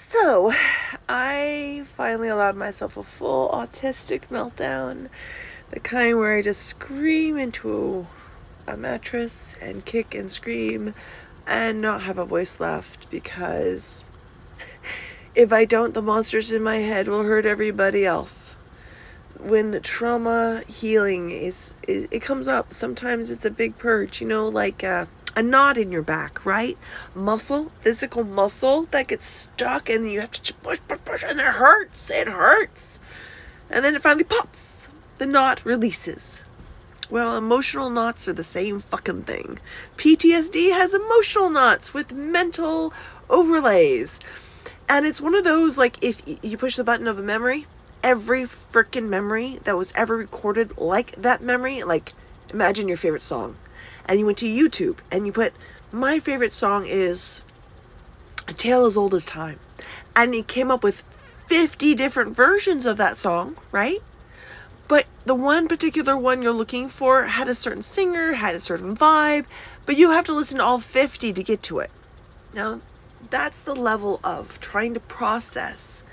So, I finally allowed myself a full autistic meltdown. The kind where I just scream into a mattress and kick and scream and not have a voice left, because if I don't, the monsters in my head will hurt everybody else. When trauma healing it comes up, sometimes it's a big purge, like a knot in your back, right? Physical muscle that gets stuck, and you have to push, and it hurts. And then it finally pops. The knot releases. Well, emotional knots are the same fucking thing. PTSD has emotional knots with mental overlays. And it's one of those, like, if you push the button of a memory, every freaking memory that was ever recorded like that memory, like, imagine your favorite song, and you went to YouTube and you put, my favorite song is A Tale as Old as Time, and you came up with 50 different versions of that song, right? But the one particular one you're looking for had a certain singer, had a certain vibe, but you have to listen to all 50 to get to it. Now, that's the level of trying to process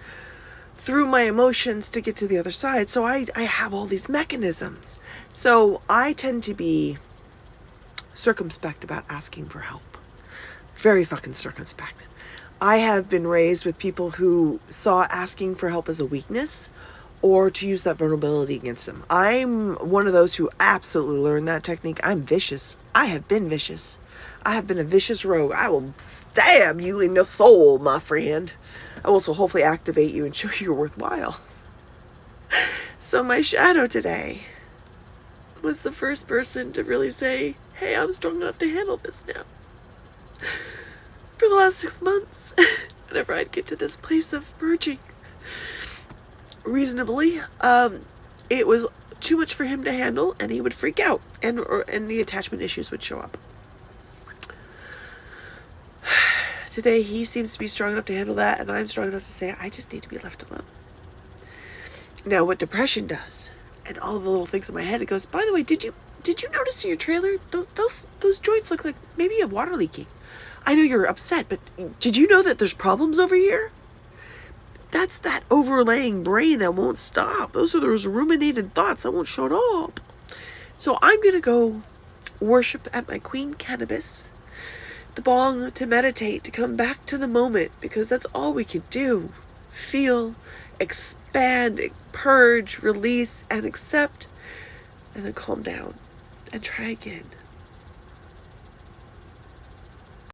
through my emotions to get to the other side. So I have all these mechanisms. So I tend to be circumspect about asking for help. Very fucking circumspect. I have been raised with people who saw asking for help as a weakness, or to use that vulnerability against them. I'm one of those who absolutely learned that technique. I'm vicious. I have been vicious. I have been a vicious rogue. I will stab you in the soul, my friend. I will also hopefully activate you and show you you're worthwhile. So my shadow today was the first person to really say, hey, I'm strong enough to handle this now. For the last 6 months, whenever I'd get to this place of merging reasonably, it was too much for him to handle, and he would freak out, and the attachment issues would show up. Today, he seems to be strong enough to handle that, and I'm strong enough to say, I just need to be left alone. Now, what depression does, and all of the little things in my head, it goes, by the way, did you notice in your trailer, those joints look like maybe you have water leaking? I know you're upset, but did you know that there's problems over here? That's that overlaying brain that won't stop. Those are those ruminated thoughts that won't shut up. So I'm going to go worship at my queen cannabis, the bong, to meditate, to come back to the moment, because that's all we can do. Feel, expand, purge, release, and accept, and then calm down and try again.